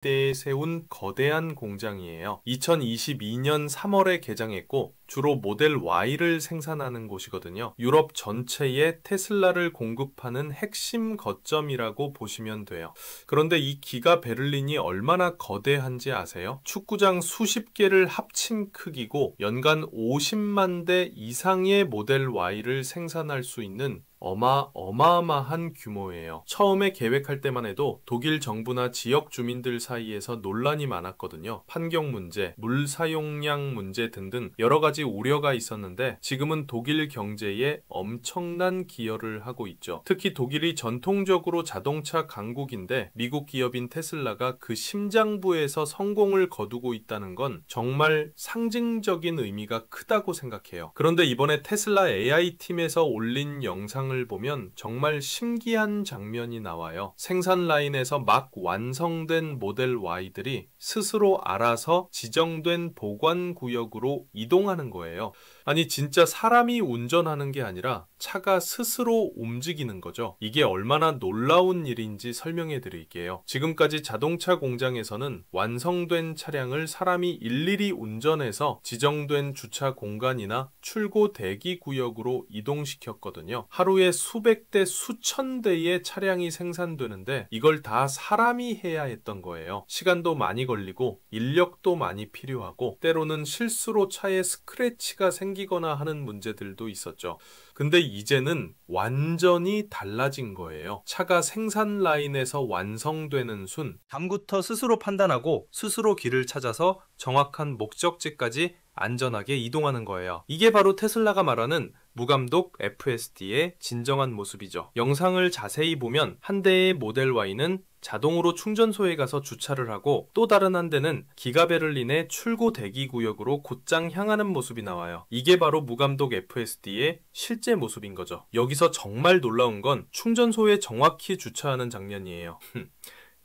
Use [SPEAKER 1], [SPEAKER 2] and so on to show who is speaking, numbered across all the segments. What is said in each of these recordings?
[SPEAKER 1] 때에 세운 거대한 공장이에요. 2022년 3월에 개장했고 주로 모델 Y를 생산하는 곳이거든요. 유럽 전체에 테슬라를 공급하는 핵심 거점이라고 보시면 돼요. 그런데 이 기가 베를린이 얼마나 거대한지 아세요? 축구장 수십 개를 합친 크기고 연간 50만 대 이상의 모델 Y를 생산할 수 있는 어마어마한 규모예요. 처음에 계획할 때만 해도 독일 정부나 지역 주민들 사이에서 논란이 많았거든요. 환경 문제, 물 사용량 문제 등등 여러 가지 우려가 있었는데 지금은 독일 경제에 엄청난 기여를 하고 있죠. 특히 독일이 전통적으로 자동차 강국인데 미국 기업인 테슬라가 그 심장부에서 성공을 거두고 있다는 건 정말 상징적인 의미가 크다고 생각해요. 그런데 이번에 테슬라 AI 팀에서 올린 영상을 보면 정말 신기한 장면이 나와요. 생산 라인에서 막 완성된 모델 Y들이 스스로 알아서 지정된 보관 구역으로 이동하는 거예요. 아니 진짜 사람이 운전하는 게 아니라 차가 스스로 움직이는 거죠. 이게 얼마나 놀라운 일인지 설명해 드릴게요. 지금까지 자동차 공장에서는 완성된 차량을 사람이 일일이 운전해서 지정된 주차 공간이나 출고 대기 구역으로 이동시켰거든요. 하루에 수백 대 수천 대의 차량이 생산되는데 이걸 다 사람이 해야 했던 거예요. 시간도 많이 걸리고 인력도 많이 필요하고 때로는 실수로 차에 스크래치가 생기거나 하는 문제들도 있었죠. 근데 이제는 완전히 달라진 거예요. 차가 생산 라인에서 완성되는 순, 다음부터 스스로 판단하고 스스로 길을 찾아서 정확한 목적지까지 안전하게 이동하는 거예요. 이게 바로 테슬라가 말하는 무감독 FSD의 진정한 모습이죠. 영상을 자세히 보면 한 대의 모델 Y는 자동으로 충전소에 가서 주차를 하고 또 다른 한 대는 기가베를린의 출고 대기 구역으로 곧장 향하는 모습이 나와요. 이게 바로 무감독 FSD의 실제 모습인 거죠. 여기서 정말 놀라운 건 충전소에 정확히 주차하는 장면이에요.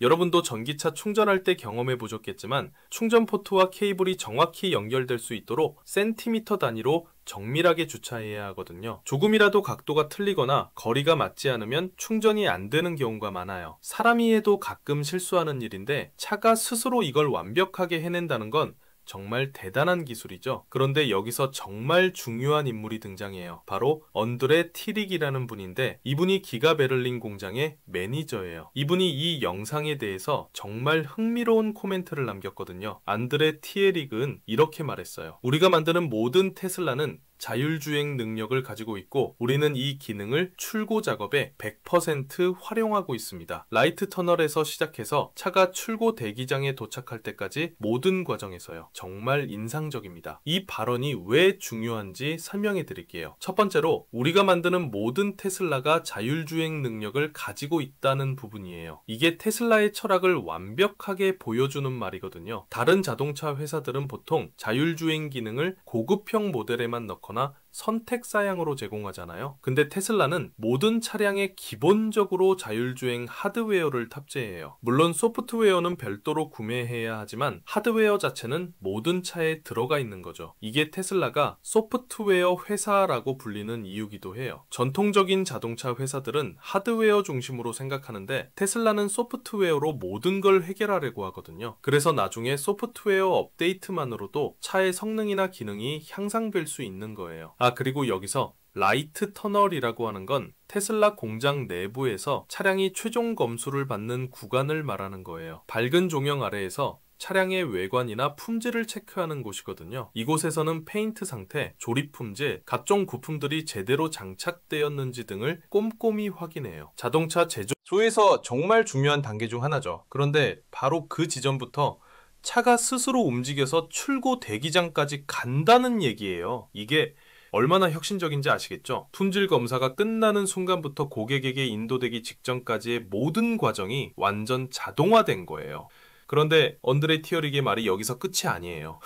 [SPEAKER 1] 여러분도 전기차 충전할 때 경험해 보셨겠지만 충전 포트와 케이블이 정확히 연결될 수 있도록 센티미터 단위로 정밀하게 주차해야 하거든요. 조금이라도 각도가 틀리거나 거리가 맞지 않으면 충전이 안 되는 경우가 많아요. 사람이 해도 가끔 실수하는 일인데 차가 스스로 이걸 완벽하게 해낸다는 건 정말 대단한 기술이죠. 그런데 여기서 정말 중요한 인물이 등장해요. 바로 언드레 티릭이라는 분인데 이분이 기가베를린 공장의 매니저예요. 이분이 이 영상에 대해서 정말 흥미로운 코멘트를 남겼거든요. 안드레 티에릭은 이렇게 말했어요. 우리가 만드는 모든 테슬라는 자율주행 능력을 가지고 있고 우리는 이 기능을 출고 작업에 100% 활용하고 있습니다. 라이트 터널에서 시작해서 차가 출고 대기장에 도착할 때까지 모든 과정에서요. 정말 인상적입니다. 이 발언이 왜 중요한지 설명해 드릴게요. 첫 번째로 우리가 만드는 모든 테슬라가 자율주행 능력을 가지고 있다는 부분이에요. 이게 테슬라의 철학을 완벽하게 보여주는 말이거든요. 다른 자동차 회사들은 보통 자율주행 기능을 고급형 모델에만 넣거나 선택 사양으로 제공하잖아요. 근데 테슬라는 모든 차량에 기본적으로 자율주행 하드웨어를 탑재해요. 물론 소프트웨어는 별도로 구매해야 하지만 하드웨어 자체는 모든 차에 들어가 있는 거죠. 이게 테슬라가 소프트웨어 회사라고 불리는 이유기도 해요. 전통적인 자동차 회사들은 하드웨어 중심으로 생각하는데 테슬라는 소프트웨어로 모든 걸 해결하려고 하거든요. 그래서 나중에 소프트웨어 업데이트만으로도 차의 성능이나 기능이 향상될 수 있는 거예요. 그리고 여기서 라이트 터널이라고 하는 건 테슬라 공장 내부에서 차량이 최종 검수를 받는 구간을 말하는 거예요. 밝은 조명 아래에서 차량의 외관이나 품질을 체크하는 곳이거든요. 이곳에서는 페인트 상태, 조립 품질, 각종 부품들이 제대로 장착되었는지 등을 꼼꼼히 확인해요. 자동차 제조에서 정말 중요한 단계 중 하나죠. 그런데 바로 그 지점부터 차가 스스로 움직여서 출고 대기장까지 간다는 얘기예요. 이게 얼마나 혁신적인지 아시겠죠? 품질 검사가 끝나는 순간부터 고객에게 인도되기 직전까지의 모든 과정이 완전 자동화된 거예요. 그런데 언드레 티어릭의 말이 여기서 끝이 아니에요.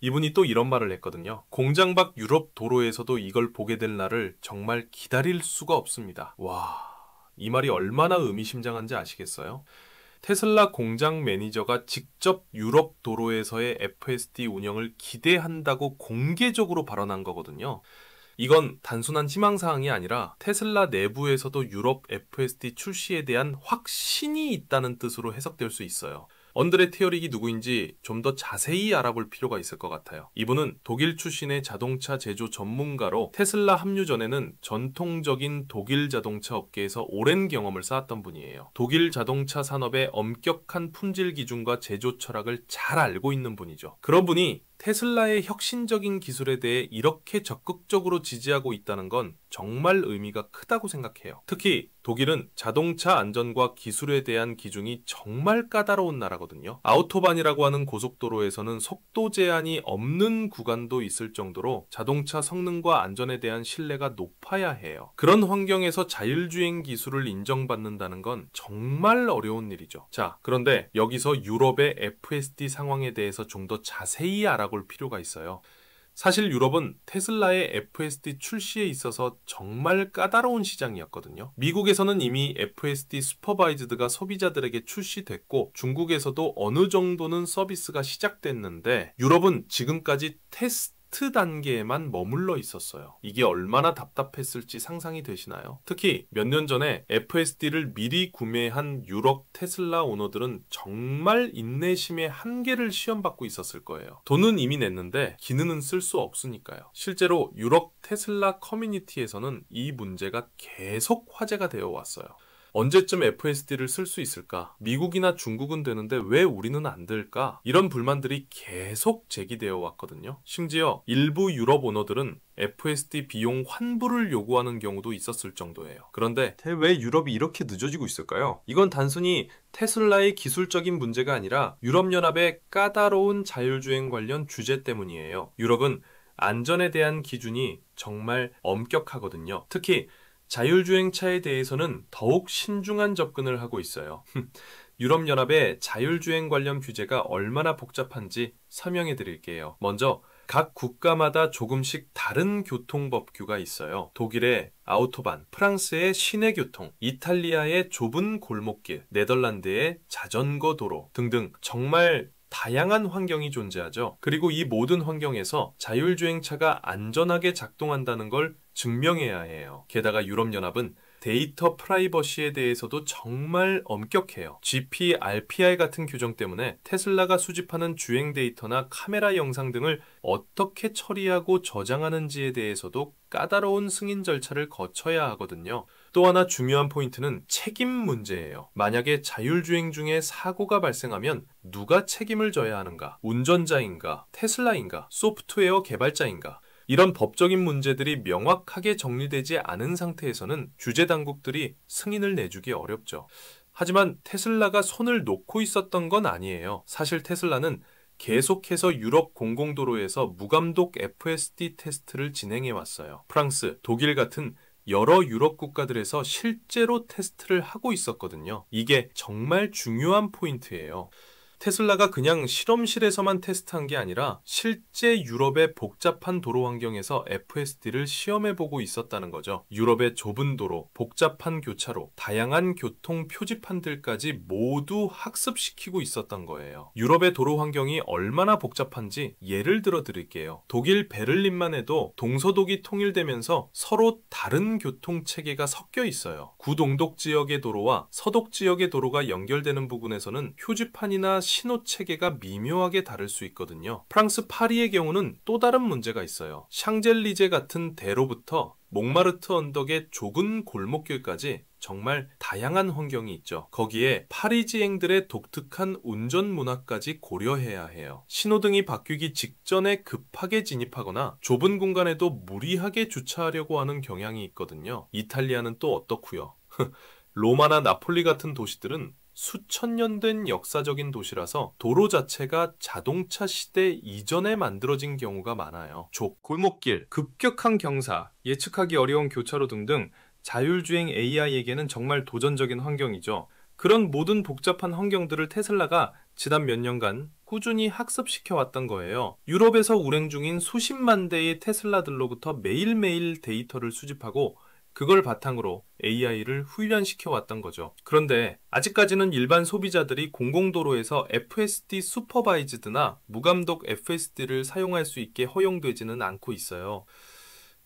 [SPEAKER 1] 이분이 또 이런 말을 했거든요. 공장 밖 유럽 도로에서도 이걸 보게 될 날을 정말 기다릴 수가 없습니다. 와, 이 말이 얼마나 의미심장한지 아시겠어요? 테슬라 공장 매니저가 직접 유럽 도로에서의 FSD 운영을 기대한다고 공개적으로 발언한 거거든요. 이건 단순한 희망사항이 아니라 테슬라 내부에서도 유럽 FSD 출시에 대한 확신이 있다는 뜻으로 해석될 수 있어요. 언드레 티어릭이 누구인지 좀 더 자세히 알아볼 필요가 있을 것 같아요. 이분은 독일 출신의 자동차 제조 전문가로 테슬라 합류 전에는 전통적인 독일 자동차 업계에서 오랜 경험을 쌓았던 분이에요. 독일 자동차 산업의 엄격한 품질 기준과 제조 철학을 잘 알고 있는 분이죠. 그런 분이 테슬라의 혁신적인 기술에 대해 이렇게 적극적으로 지지하고 있다는 건 정말 의미가 크다고 생각해요. 특히 독일은 자동차 안전과 기술에 대한 기준이 정말 까다로운 나라거든요. 아우토반이라고 하는 고속도로에서는 속도 제한이 없는 구간도 있을 정도로 자동차 성능과 안전에 대한 신뢰가 높아야 해요. 그런 환경에서 자율주행 기술을 인정받는다는 건 정말 어려운 일이죠. 자, 그런데 여기서 유럽의 FSD 상황에 대해서 좀 더 자세히 알아볼 필요가 있어요. 사실 유럽은 테슬라의 FSD 출시에 있어서 정말 까다로운 시장이었거든요. 미국에서는 이미 FSD 슈퍼바이즈드가 소비자들에게 출시됐고 중국에서도 어느 정도는 서비스가 시작됐는데 유럽은 지금까지 테스트 단계에만 머물러 있었어요. 이게 얼마나 답답했을지 상상이 되시나요? 특히 몇 년 전에 FSD를 미리 구매한 유럽 테슬라 오너들은 정말 인내심의 한계를 시험받고 있었을 거예요. 돈은 이미 냈는데 기능은 쓸 수 없으니까요. 실제로 유럽 테슬라 커뮤니티에서는 이 문제가 계속 화제가 되어 왔어요. 언제쯤 FSD를 쓸 수 있을까? 미국이나 중국은 되는데 왜 우리는 안 될까? 이런 불만들이 계속 제기되어 왔거든요. 심지어 일부 유럽 오너들은 FSD 비용 환불을 요구하는 경우도 있었을 정도예요. 그런데 왜 유럽이 이렇게 늦어지고 있을까요? 이건 단순히 테슬라의 기술적인 문제가 아니라 유럽연합의 까다로운 자율주행 관련 규제 때문이에요. 유럽은 안전에 대한 기준이 정말 엄격하거든요. 특히 자율주행차에 대해서는 더욱 신중한 접근을 하고 있어요. 유럽연합의 자율주행 관련 규제가 얼마나 복잡한지 설명해 드릴게요. 먼저 각 국가마다 조금씩 다른 교통법규가 있어요. 독일의 아우토반, 프랑스의 시내교통, 이탈리아의 좁은 골목길, 네덜란드의 자전거 도로 등등 정말 다양한 환경이 존재하죠. 그리고 이 모든 환경에서 자율주행차가 안전하게 작동한다는 걸 증명해야 해요. 게다가 유럽연합은 데이터 프라이버시에 대해서도 정말 엄격해요. GPRPR 같은 규정 때문에 테슬라가 수집하는 주행 데이터나 카메라 영상 등을 어떻게 처리하고 저장하는지에 대해서도 까다로운 승인 절차를 거쳐야 하거든요. 또 하나 중요한 포인트는 책임 문제예요. 만약에 자율주행 중에 사고가 발생하면 누가 책임을 져야 하는가? 운전자인가? 테슬라인가? 소프트웨어 개발자인가? 이런 법적인 문제들이 명확하게 정리되지 않은 상태에서는 규제 당국들이 승인을 내주기 어렵죠. 하지만 테슬라가 손을 놓고 있었던 건 아니에요. 사실 테슬라는 계속해서 유럽 공공도로에서 무감독 FSD 테스트를 진행해 왔어요. 프랑스, 독일 같은 여러 유럽 국가들에서 실제로 테스트를 하고 있었거든요. 이게 정말 중요한 포인트예요. 테슬라가 그냥 실험실에서만 테스트한 게 아니라 실제 유럽의 복잡한 도로 환경에서 FSD를 시험해보고 있었다는 거죠. 유럽의 좁은 도로, 복잡한 교차로, 다양한 교통 표지판들까지 모두 학습시키고 있었던 거예요. 유럽의 도로 환경이 얼마나 복잡한지 예를 들어 드릴게요. 독일 베를린만 해도 동서독이 통일되면서 서로 다른 교통체계가 섞여 있어요. 구동독 지역의 도로와 서독 지역의 도로가 연결되는 부분에서는 표지판이나 신호 체계가 미묘하게 다를 수 있거든요. 프랑스 파리의 경우는 또 다른 문제가 있어요. 샹젤리제 같은 대로부터 몽마르트 언덕의 좁은 골목길까지 정말 다양한 환경이 있죠. 거기에 파리지앵들의 독특한 운전 문화까지 고려해야 해요. 신호등이 바뀌기 직전에 급하게 진입하거나 좁은 공간에도 무리하게 주차하려고 하는 경향이 있거든요. 이탈리아는 또 어떻고요? 로마나 나폴리 같은 도시들은 수천 년 된 역사적인 도시라서 도로 자체가 자동차 시대 이전에 만들어진 경우가 많아요. 골목길, 급격한 경사, 예측하기 어려운 교차로 등등 자율주행 AI에게는 정말 도전적인 환경이죠. 그런 모든 복잡한 환경들을 테슬라가 지난 몇 년간 꾸준히 학습시켜 왔던 거예요. 유럽에서 운행 중인 수십만 대의 테슬라들로부터 매일매일 데이터를 수집하고 그걸 바탕으로 AI를 훈련시켜 왔던 거죠. 그런데 아직까지는 일반 소비자들이 공공도로에서 FSD 슈퍼바이즈드나 무감독 FSD를 사용할 수 있게 허용되지는 않고 있어요.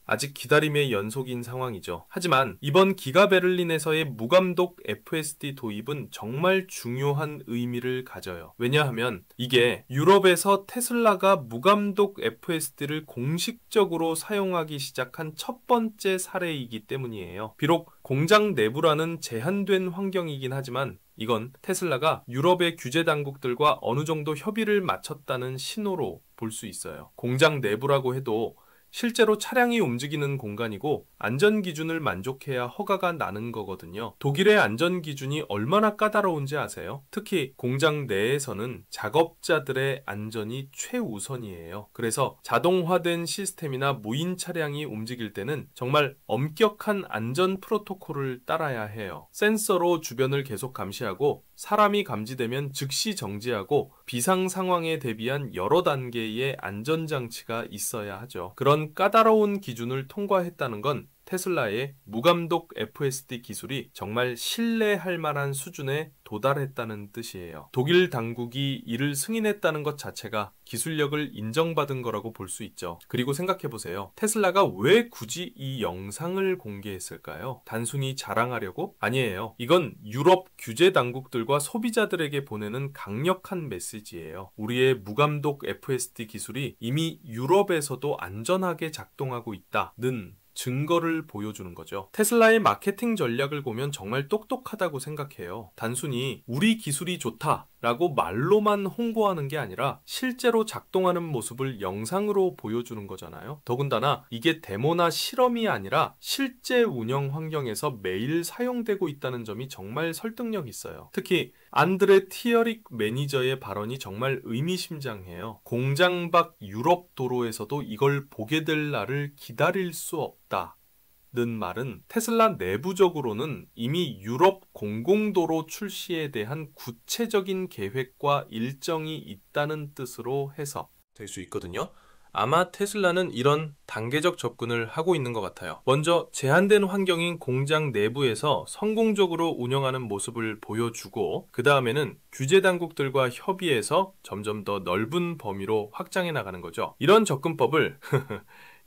[SPEAKER 1] 아직 기다림의 연속인 상황이죠. 하지만 이번 기가 베를린에서의 무감독 FSD 도입은 정말 중요한 의미를 가져요. 왜냐하면 이게 유럽에서 테슬라가 무감독 FSD를 공식적으로 사용하기 시작한 첫 번째 사례이기 때문이에요. 비록 공장 내부라는 제한된 환경이긴 하지만 이건 테슬라가 유럽의 규제 당국들과 어느 정도 협의를 마쳤다는 신호로 볼 수 있어요. 공장 내부라고 해도 실제로 차량이 움직이는 공간이고 안전기준을 만족해야 허가가 나는 거거든요. 독일의 안전기준이 얼마나 까다로운지 아세요? 특히 공장 내에서는 작업자들의 안전이 최우선이에요. 그래서 자동화된 시스템이나 무인 차량이 움직일 때는 정말 엄격한 안전 프로토콜을 따라야 해요. 센서로 주변을 계속 감시하고 사람이 감지되면 즉시 정지하고 비상 상황에 대비한 여러 단계의 안전장치가 있어야 하죠. 그런 까다로운 기준을 통과했다는 건 테슬라의 무감독 FSD 기술이 정말 신뢰할 만한 수준에 도달했다는 뜻이에요. 독일 당국이 이를 승인했다는 것 자체가 기술력을 인정받은 거라고 볼 수 있죠. 그리고 생각해보세요. 테슬라가 왜 굳이 이 영상을 공개했을까요? 단순히 자랑하려고? 아니에요. 이건 유럽 규제 당국들과 소비자들에게 보내는 강력한 메시지예요. 우리의 무감독 FSD 기술이 이미 유럽에서도 안전하게 작동하고 있다는 증거를 보여주는 거죠. 테슬라의 마케팅 전략을 보면 정말 똑똑하다고 생각해요. 단순히 우리 기술이 좋다라고 말로만 홍보하는 게 아니라 실제로 작동하는 모습을 영상으로 보여주는 거잖아요. 더군다나 이게 데모나 실험이 아니라 실제 운영 환경에서 매일 사용되고 있다는 점이 정말 설득력 있어요. 특히 안드레 티어릭 매니저의 발언이 정말 의미심장해요. 공장 밖 유럽 도로에서도 이걸 보게 될 날을 기다릴 수 없다는 말은 테슬라 내부적으로는 이미 유럽 공공도로 출시에 대한 구체적인 계획과 일정이 있다는 뜻으로 해석될 수 있거든요. 아마 테슬라는 이런 단계적 접근을 하고 있는 것 같아요. 먼저 제한된 환경인 공장 내부에서 성공적으로 운영하는 모습을 보여주고 그 다음에는 규제 당국들과 협의해서 점점 더 넓은 범위로 확장해 나가는 거죠. 이런 접근법을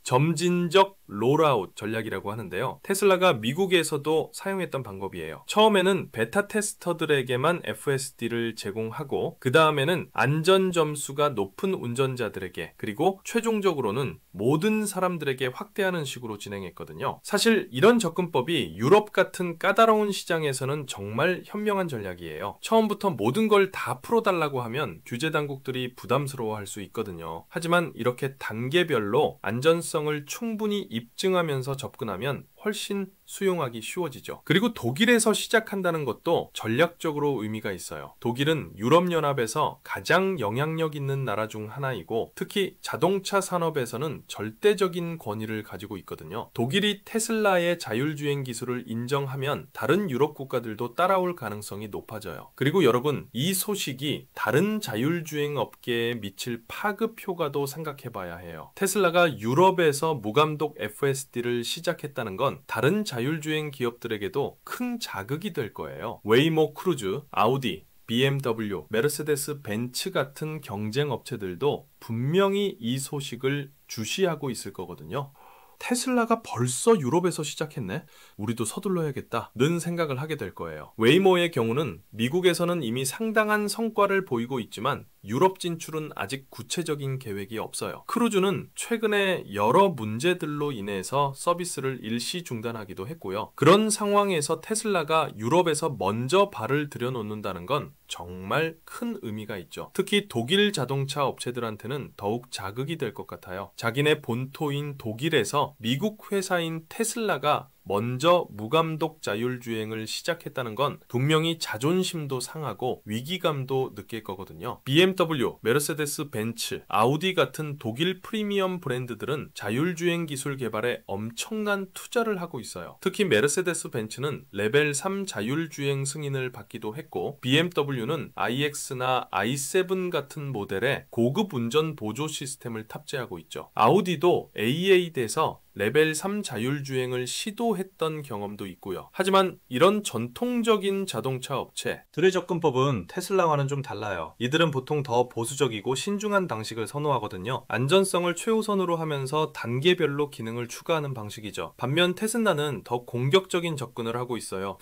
[SPEAKER 1] 점진적 롤아웃 전략이라고 하는데요. 테슬라가 미국에서도 사용했던 방법이에요. 처음에는 베타 테스터들에게만 FSD를 제공하고 그 다음에는 안전 점수가 높은 운전자들에게 그리고 최종적으로는 모든 사람들에게 확대하는 식으로 진행했거든요. 사실 이런 접근법이 유럽 같은 까다로운 시장에서는 정말 현명한 전략이에요. 처음부터 모든 걸 다 풀어달라고 하면 규제 당국들이 부담스러워할 수 있거든요. 하지만 이렇게 단계별로 안전성을 충분히 입증하면서 접근하면 훨씬 수용하기 쉬워지죠. 그리고 독일에서 시작한다는 것도 전략적으로 의미가 있어요. 독일은 유럽연합에서 가장 영향력 있는 나라 중 하나이고 특히 자동차 산업에서는 절대적인 권위를 가지고 있거든요. 독일이 테슬라의 자율주행 기술을 인정하면 다른 유럽 국가들도 따라올 가능성이 높아져요. 그리고 여러분, 이 소식이 다른 자율주행 업계에 미칠 파급 효과도 생각해 봐야 해요. 테슬라가 유럽에서 무감독 FSD를 시작했다는 건 다른 자율주행 기업들에게도 큰 자극이 될 거예요. 웨이모 크루즈, 아우디, BMW, 메르세데스 벤츠 같은 경쟁 업체들도 분명히 이 소식을 주시하고 있을 거거든요. 테슬라가 벌써 유럽에서 시작했네? 우리도 서둘러야겠다는 생각을 하게 될 거예요. 웨이모의 경우는 미국에서는 이미 상당한 성과를 보이고 있지만 유럽 진출은 아직 구체적인 계획이 없어요. 크루즈는 최근에 여러 문제들로 인해서 서비스를 일시 중단하기도 했고요. 그런 상황에서 테슬라가 유럽에서 먼저 발을 들여놓는다는 건 정말 큰 의미가 있죠. 특히 독일 자동차 업체들한테는 더욱 자극이 될 것 같아요. 자기네 본토인 독일에서 미국 회사인 테슬라가 먼저 무감독 자율주행을 시작했다는 건 분명히 자존심도 상하고 위기감도 느낄 거거든요. BMW, 메르세데스 벤츠, 아우디 같은 독일 프리미엄 브랜드들은 자율주행 기술 개발에 엄청난 투자를 하고 있어요. 특히 메르세데스 벤츠는 레벨 3 자율주행 승인을 받기도 했고 BMW는 iX나 i7 같은 모델에 고급 운전 보조 시스템을 탑재하고 있죠. 아우디도 A8에서 레벨 3 자율주행을 시도했던 경험도 있고요. 하지만 이런 전통적인 자동차 업체
[SPEAKER 2] 들의 접근법은 테슬라와는 좀 달라요. 이들은 보통 더 보수적이고 신중한 방식을 선호하거든요. 안전성을 최우선으로 하면서 단계별로 기능을 추가하는 방식이죠. 반면 테슬라는 더 공격적인 접근을 하고 있어요.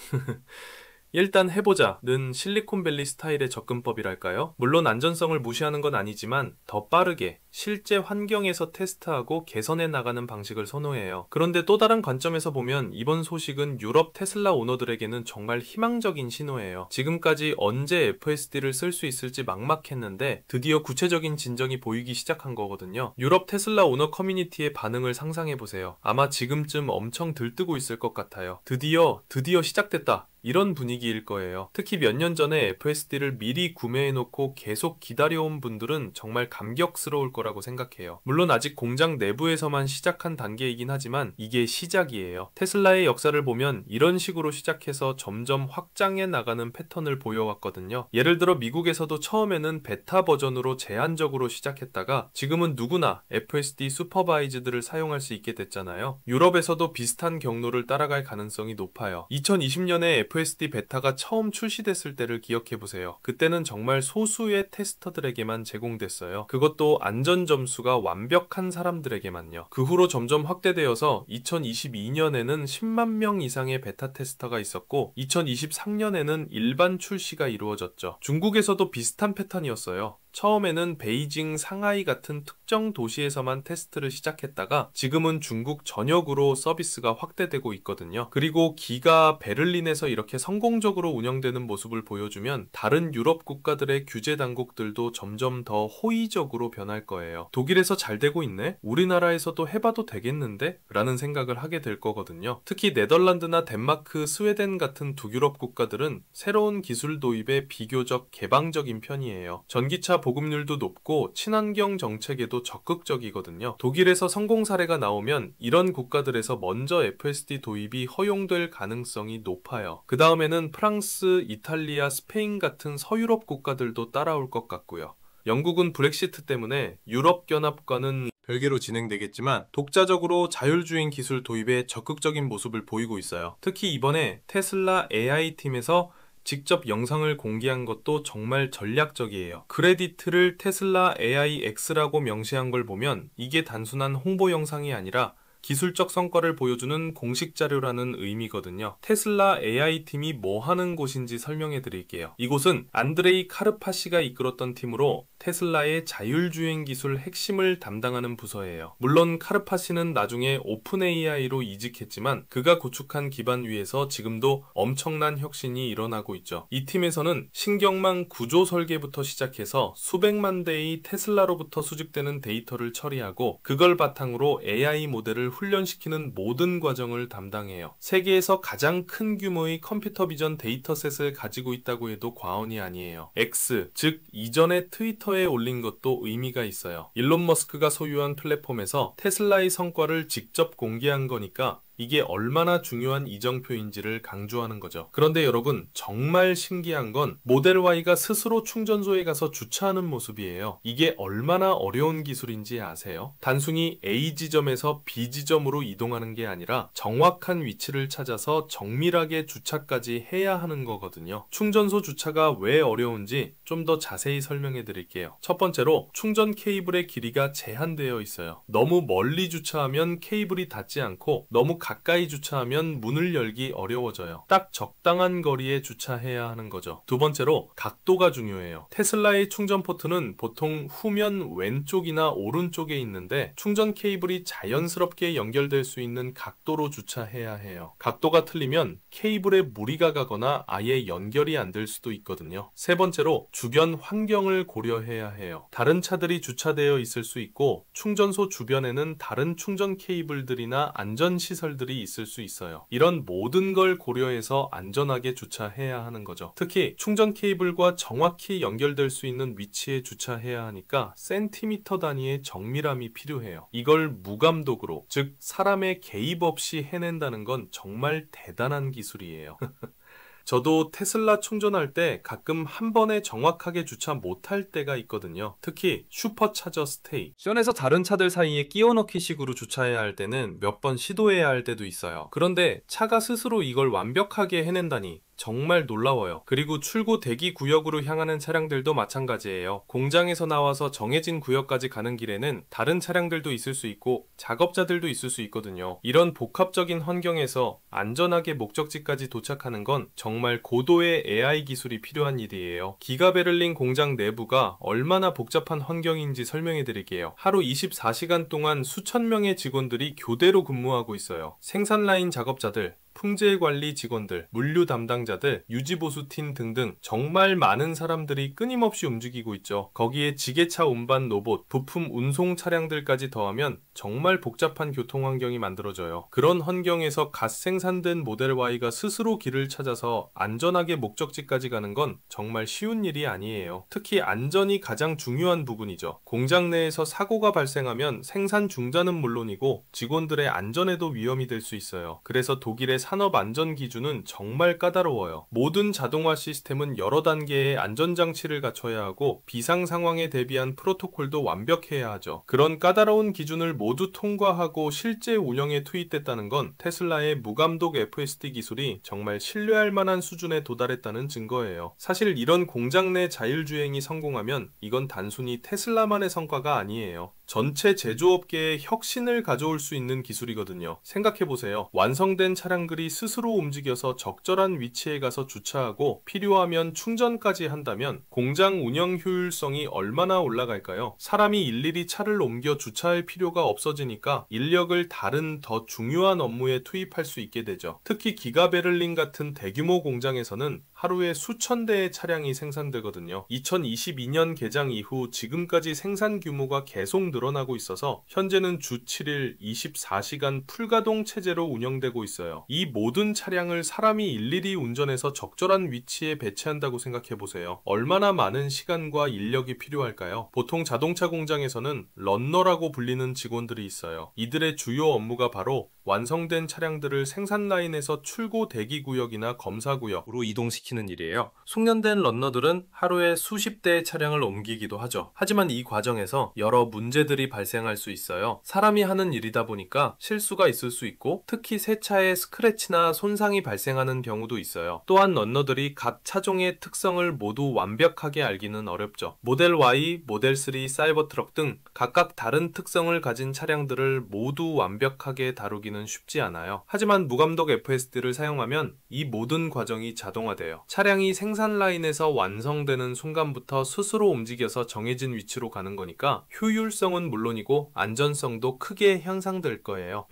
[SPEAKER 2] 일단 해보자는 실리콘밸리 스타일의 접근법이랄까요? 물론 안전성을 무시하는 건 아니지만 더 빠르게 실제 환경에서 테스트하고 개선해 나가는 방식을 선호해요. 그런데 또 다른 관점에서 보면 이번 소식은 유럽 테슬라 오너들에게는 정말 희망적인 신호예요. 지금까지 언제 FSD를 쓸 수 있을지 막막했는데 드디어 구체적인 진정이 보이기 시작한 거거든요. 유럽 테슬라 오너 커뮤니티의 반응을 상상해보세요. 아마 지금쯤 엄청 들뜨고 있을 것 같아요. 드디어 시작됐다. 이런 분위기일 거예요. 특히 몇 년 전에 FSD를 미리 구매해놓고 계속 기다려온 분들은 정말 감격스러울 거라고 생각해요. 물론 아직 공장 내부에서만 시작한 단계이긴 하지만 이게 시작이에요. 테슬라의 역사를 보면 이런 식으로 시작해서 점점 확장해 나가는 패턴을 보여왔거든요. 예를 들어 미국에서도 처음에는 베타 버전으로 제한적으로 시작했다가 지금은 누구나 FSD 슈퍼바이즈드를 사용할 수 있게 됐잖아요. 유럽에서도 비슷한 경로를 따라갈 가능성이 높아요. 2020년에 FSD 베타가 처음 출시됐을 때를 기억해보세요. 그때는 정말 소수의 테스터들에게만 제공됐어요. 그것도 안전 점수가 완벽한 사람들에게만요. 그 후로 점점 확대되어서 2022년에는 10만 명 이상의 베타 테스터가 있었고 2023년에는 일반 출시가 이루어졌죠. 중국에서도 비슷한 패턴이었어요. 처음에는 베이징, 상하이 같은 특정 도시에서만 테스트를 시작했다가 지금은 중국 전역으로 서비스가 확대되고 있거든요. 그리고 기가 베를린에서 이렇게 성공적으로 운영되는 모습을 보여주면 다른 유럽 국가들의 규제 당국들도 점점 더 호의적으로 변할 거예요. 독일에서 잘 되고 있네? 우리나라에서도 해봐도 되겠는데? 라는 생각을 하게 될 거거든요. 특히 네덜란드나 덴마크, 스웨덴 같은 북유럽 국가들은 새로운 기술 도입에 비교적 개방적인 편이에요. 전기차 보급률도 높고 친환경 정책에도 적극적이거든요. 독일에서 성공 사례가 나오면 이런 국가들에서 먼저 FSD 도입이 허용될 가능성이 높아요. 그 다음에는 프랑스, 이탈리아, 스페인 같은 서유럽 국가들도 따라올 것 같고요. 영국은 브렉시트 때문에 유럽연합과는 별개로 진행되겠지만 독자적으로 자율주행 기술 도입에 적극적인 모습을 보이고 있어요. 특히 이번에 테슬라 AI팀에서 직접 영상을 공개한 것도 정말 전략적이에요. 크레디트를 테슬라 AIX라고 명시한 걸 보면 이게 단순한 홍보 영상이 아니라 기술적 성과를 보여주는 공식 자료라는 의미거든요. 테슬라 AI팀이 뭐 하는 곳인지 설명해 드릴게요. 이곳은 안드레이 카르파시가 이끌었던 팀으로 테슬라의 자율주행 기술 핵심을 담당하는 부서예요. 물론 카르파시는 나중에 오픈 AI로 이직했지만 그가 구축한 기반 위에서 지금도 엄청난 혁신이 일어나고 있죠. 이 팀에서는 신경망 구조 설계부터 시작해서 수백만 대의 테슬라로부터 수집되는 데이터를 처리하고 그걸 바탕으로 AI 모델을 훈련시키는 모든 과정을 담당해요. 세계에서 가장 큰 규모의 컴퓨터 비전 데이터셋을 가지고 있다고 해도 과언이 아니에요. X, 즉 이전에 트위터에 올린 것도 의미가 있어요. 일론 머스크가 소유한 플랫폼에서 테슬라의 성과를 직접 공개한 거니까 이게 얼마나 중요한 이정표인지를 강조하는 거죠. 그런데 여러분, 정말 신기한 건 모델 Y가 스스로 충전소에 가서 주차하는 모습이에요. 이게 얼마나 어려운 기술인지 아세요? 단순히 A 지점에서 B 지점으로 이동하는 게 아니라 정확한 위치를 찾아서 정밀하게 주차까지 해야 하는 거거든요. 충전소 주차가 왜 어려운지 좀 더 자세히 설명해 드릴게요. 첫 번째로 충전 케이블의 길이가 제한되어 있어요. 너무 멀리 주차하면 케이블이 닿지 않고 너무 가까이 주차하면 문을 열기 어려워져요. 딱 적당한 거리에 주차해야 하는 거죠. 두 번째로 각도가 중요해요. 테슬라의 충전 포트는 보통 후면 왼쪽이나 오른쪽에 있는데 충전 케이블이 자연스럽게 연결될 수 있는 각도로 주차해야 해요. 각도가 틀리면 케이블에 무리가 가거나 아예 연결이 안 될 수도 있거든요. 세 번째로 주변 환경을 고려해야 해요. 다른 차들이 주차되어 있을 수 있고 충전소 주변에는 다른 충전 케이블들이나 안전시설들이 있을 수 있어요. 이런 모든 걸 고려해서 안전하게 주차해야 하는 거죠. 특히 충전 케이블과 정확히 연결될 수 있는 위치에 주차해야 하니까 센티미터 단위의 정밀함이 필요해요. 이걸 무감독으로, 즉 사람의 개입 없이 해낸다는 건 정말 대단한 기술이에요.
[SPEAKER 1] 저도 테슬라 충전할 때 가끔 한 번에 정확하게 주차 못할 때가 있거든요. 특히 슈퍼차저 스테이.
[SPEAKER 2] 시원해서 다른 차들 사이에 끼워 넣기 식으로 주차해야 할 때는 몇 번 시도해야 할 때도 있어요. 그런데 차가 스스로 이걸 완벽하게 해낸다니 정말 놀라워요. 그리고 출고 대기 구역으로 향하는 차량들도 마찬가지예요. 공장에서 나와서 정해진 구역까지 가는 길에는 다른 차량들도 있을 수 있고 작업자들도 있을 수 있거든요. 이런 복합적인 환경에서 안전하게 목적지까지 도착하는 건 정말 고도의 AI 기술이 필요한 일이에요. 기가베를린 공장 내부가 얼마나 복잡한 환경인지 설명해 드릴게요. 하루 24시간 동안 수천 명의 직원들이 교대로 근무하고 있어요. 생산 라인 작업자들, 품질 관리 직원들, 물류 담당자들, 유지보수팀 등등 정말 많은 사람들이 끊임없이 움직이고 있죠. 거기에 지게차 운반 로봇, 부품 운송 차량들까지 더하면 정말 복잡한 교통 환경이 만들어져요. 그런 환경에서 갓 생산된 모델 Y가 스스로 길을 찾아서 안전하게 목적지까지 가는 건 정말 쉬운 일이 아니에요. 특히 안전이 가장 중요한 부분이죠. 공장 내에서 사고가 발생하면 생산 중단은 물론이고 직원들의 안전에도 위험이 될 수 있어요. 그래서 독일의 산업 안전 기준은 정말 까다로워요. 모든 자동화 시스템은 여러 단계의 안전장치를 갖춰야 하고 비상 상황에 대비한 프로토콜도 완벽해야 하죠. 그런 까다로운 기준을 모두 통과하고 실제 운영에 투입됐다는 건 테슬라의 무감독 FSD 기술이 정말 신뢰할 만한 수준에 도달했다는 증거예요. 사실 이런 공장 내 자율주행이 성공하면 이건 단순히 테슬라만의 성과가 아니에요. 전체 제조업계에 혁신을 가져올 수 있는 기술이거든요. 생각해보세요. 완성된 차량들이 스스로 움직여서 적절한 위치에 가서 주차하고 필요하면 충전까지 한다면 공장 운영 효율성이 얼마나 올라갈까요? 사람이 일일이 차를 옮겨 주차할 필요가 없어지니까 인력을 다른 더 중요한 업무에 투입할 수 있게 되죠. 특히 기가베를린 같은 대규모 공장에서는 하루에 수천 대의 차량이 생산되거든요. 2022년 개장 이후 지금까지 생산 규모가 계속 늘어나고 있어서 현재는 주 7일 24시간 풀가동 체제로 운영되고 있어요. 이 모든 차량을 사람이 일일이 운전해서 적절한 위치에 배치한다고 생각해보세요. 얼마나 많은 시간과 인력이 필요할까요? 보통 자동차 공장에서는 런너라고 불리는 직원들이 있어요. 이들의 주요 업무가 바로 완성된 차량들을 생산 라인에서 출고 대기 구역이나 검사 구역으로 이동시키는 일이에요. 숙련된 런너들은 하루에 수십 대의 차량을 옮기기도 하죠. 하지만 이 과정에서 여러 문제들이 발생할 수 있어요. 사람이 하는 일이다 보니까 실수가 있을 수 있고 특히 새 차에 스크래치나 손상이 발생하는 경우도 있어요. 또한 런너들이 각 차종의 특성을 모두 완벽하게 알기는 어렵죠. 모델 Y, 모델 3, 사이버트럭 등 각각 다른 특성을 가진 차량들을 모두 완벽하게 다루기는 쉽지 않아요. 하지만 무감독 FSD를 사용하면 이 모든 과정이 자동화돼요. 차량이 생산 라인에서 완성되는 순간부터 스스로 움직여서 정해진 위치로 가는 거니까 효율성은 물론이고 안전성도 크게 향상될 거예요.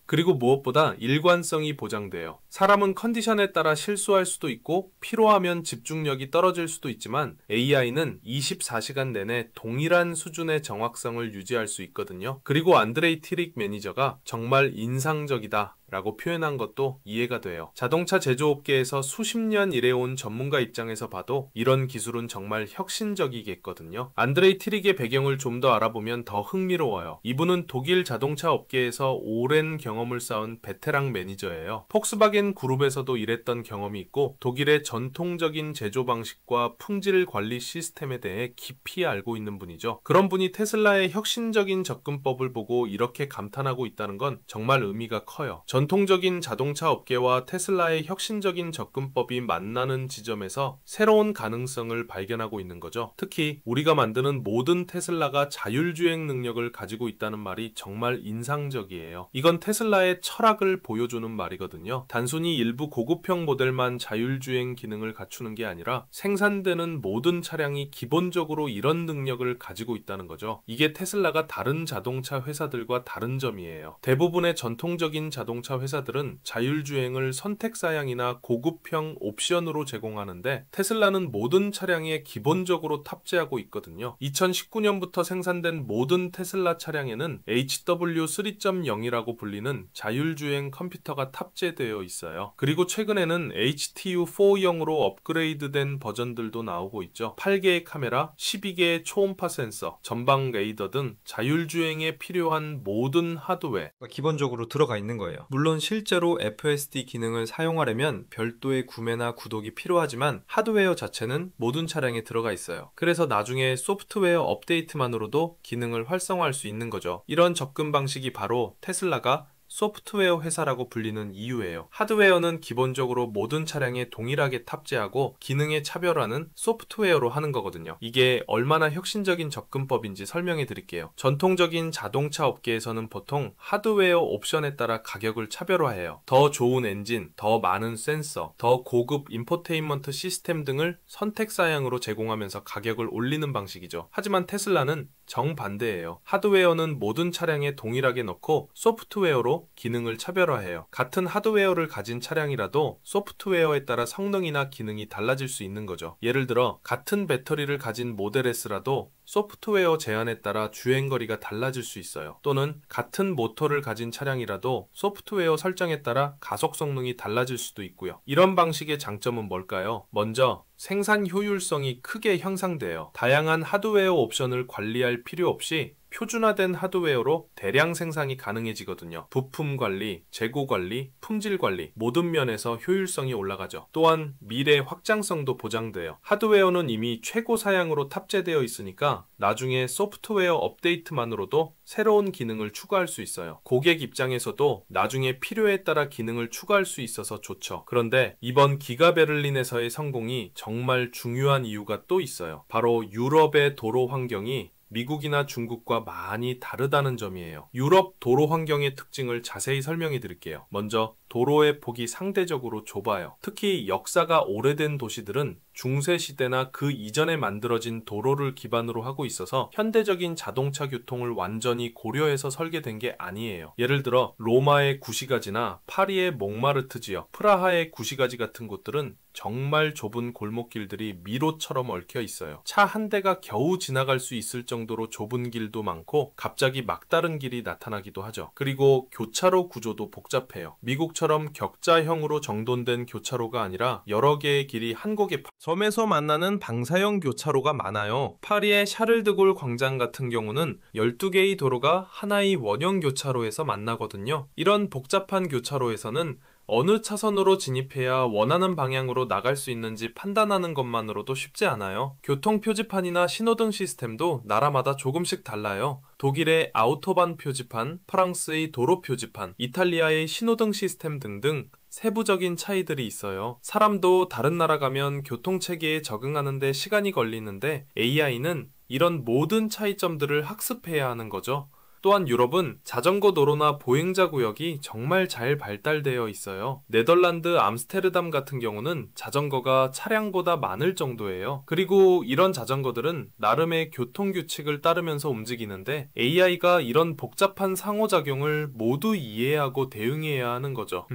[SPEAKER 2] 그리고 무엇보다 일관성이 보장돼요. 사람은 컨디션에 따라 실수할 수도 있고 피로하면 집중력이 떨어질 수도 있지만 AI는 24시간 내내 동일한 수준의 정확성을 유지할 수 있거든요. 그리고 안드레이 티릭 매니저가 정말 인상적이다 라고 표현한 것도 이해가 돼요. 자동차 제조업계에서 수십 년 일해온 전문가 입장에서 봐도 이런 기술은 정말 혁신적이겠거든요. 안드레이 티릭의 배경을 좀 더 알아보면 더 흥미로워요. 이분은 독일 자동차 업계에서 오랜 경험을 쌓은 베테랑 매니저예요. 폭스바겐 그룹에서도 일했던 경험이 있고 독일의 전통적인 제조 방식과 품질 관리 시스템에 대해 깊이 알고 있는 분이죠. 그런 분이 테슬라의 혁신적인 접근법을 보고 이렇게 감탄하고 있다는 건 정말 의미가 커요. 전통적인 자동차 업계와 테슬라의 혁신적인 접근법이 만나는 지점에서 새로운 가능성을 발견하고 있는 거죠. 특히 우리가 만드는 모든 테슬라가 자율주행 능력을 가지고 있다는 말이 정말 인상적이에요. 이건 테슬라의 철학을 보여주는 말이거든요. 단순히 일부 고급형 모델만 자율주행 기능을 갖추는 게 아니라 생산되는 모든 차량이 기본적으로 이런 능력을 가지고 있다는 거죠. 이게 테슬라가 다른 자동차 회사들과 다른 점이에요. 대부분의 전통적인 자동차 회사들은 자율주행을 선택사양이나 고급형 옵션으로 제공하는데 테슬라는 모든 차량에 기본적으로 탑재하고 있거든요. 2019년부터 생산된 모든 테슬라 차량에는 HW 3.0이라고 불리는
[SPEAKER 1] 하드웨어에는 자율주행 컴퓨터가 탑재되어 있어요. 그리고 최근에는 HTU4형으로 업그레이드된 버전들도 나오고 있죠. 8개의 카메라, 12개의 초음파 센서, 전방 레이더 등 자율주행에 필요한 모든 하드웨어가
[SPEAKER 2] 기본적으로 들어가 있는 거예요. 물론 실제로 FSD 기능을 사용하려면 별도의 구매나 구독이 필요하지만 하드웨어 자체는 모든 차량에 들어가 있어요. 그래서 나중에 소프트웨어 업데이트만으로도 기능을 활성화할 수 있는 거죠. 이런 접근 방식이 바로 테슬라가 소프트웨어 회사라고 불리는 이유예요. 하드웨어는 기본적으로 모든 차량에 동일하게 탑재하고 기능의 차별화는 소프트웨어로 하는 거거든요. 이게 얼마나 혁신적인 접근법인지 설명해 드릴게요. 전통적인 자동차 업계에서는 보통 하드웨어 옵션에 따라 가격을 차별화해요. 더 좋은 엔진, 더 많은 센서, 더 고급 인포테인먼트 시스템 등을 선택 사양으로 제공하면서 가격을 올리는 방식이죠. 하지만 테슬라는 정반대예요. 하드웨어는 모든 차량에 동일하게 넣고 소프트웨어로 기능을 차별화해요. 같은 하드웨어를 가진 차량이라도 소프트웨어에 따라 성능이나 기능이 달라질 수 있는 거죠. 예를 들어 같은 배터리를 가진 모델 S라도 소프트웨어 제한에 따라 주행거리가 달라질 수 있어요. 또는 같은 모터를 가진 차량이라도 소프트웨어 설정에 따라 가속 성능이 달라질 수도 있고요. 이런 방식의 장점은 뭘까요? 먼저 생산 효율성이 크게 향상돼요. 다양한 하드웨어 옵션을 관리할 필요 없이 표준화된 하드웨어로 대량 생산이 가능해지거든요. 부품 관리, 재고 관리, 품질 관리 모든 면에서 효율성이 올라가죠. 또한 미래 확장성도 보장돼요. 하드웨어는 이미 최고 사양으로 탑재되어 있으니까 나중에 소프트웨어 업데이트만으로도 새로운 기능을 추가할 수 있어요. 고객 입장에서도 나중에 필요에 따라 기능을 추가할 수 있어서 좋죠. 그런데 이번 기가 베를린에서의 성공이 정말 중요한 이유가 또 있어요. 바로 유럽의 도로 환경이 미국이나 중국과 많이 다르다는 점이에요. 유럽 도로 환경의 특징을 자세히 설명해 드릴게요. 먼저 도로의 폭이 상대적으로 좁아요. 특히 역사가 오래된 도시들은 중세시대나 그 이전에 만들어진 도로를 기반으로 하고 있어서 현대적인 자동차 교통을 완전히 고려해서 설계된 게 아니에요. 예를 들어 로마의 구시가지나 파리의 몽마르트 지역, 프라하의 구시가지 같은 곳들은 정말 좁은 골목길들이 미로처럼 얽혀 있어요. 차 한 대가 겨우 지나갈 수 있을 정도로 좁은 길도 많고 갑자기 막다른 길이 나타나기도 하죠. 그리고 교차로 구조도 복잡해요. 미국처럼 격자형으로 정돈된 교차로가 아니라 여러 개의 길이 한 곡의 점에서 만나는 방사형 교차로가 많아요. 파리의 샤를드골 광장 같은 경우는 12개의 도로가 하나의 원형 교차로에서 만나거든요. 이런 복잡한 교차로에서는 어느 차선으로 진입해야 원하는 방향으로 나갈 수 있는지 판단하는 것만으로도 쉽지 않아요. 교통 표지판이나 신호등 시스템도 나라마다 조금씩 달라요. 독일의 아우토반 표지판, 프랑스의 도로 표지판, 이탈리아의 신호등 시스템 등등 세부적인 차이들이 있어요. 사람도 다른 나라 가면 교통체계에 적응하는 데 시간이 걸리는데 AI는 이런 모든 차이점들을 학습해야 하는 거죠. 또한 유럽은 자전거 도로나 보행자 구역이 정말 잘 발달되어 있어요. 네덜란드 암스테르담 같은 경우는 자전거가 차량보다 많을 정도예요. 그리고 이런 자전거들은 나름의 교통규칙을 따르면서 움직이는데 AI가 이런 복잡한 상호작용을 모두 이해하고 대응해야 하는 거죠.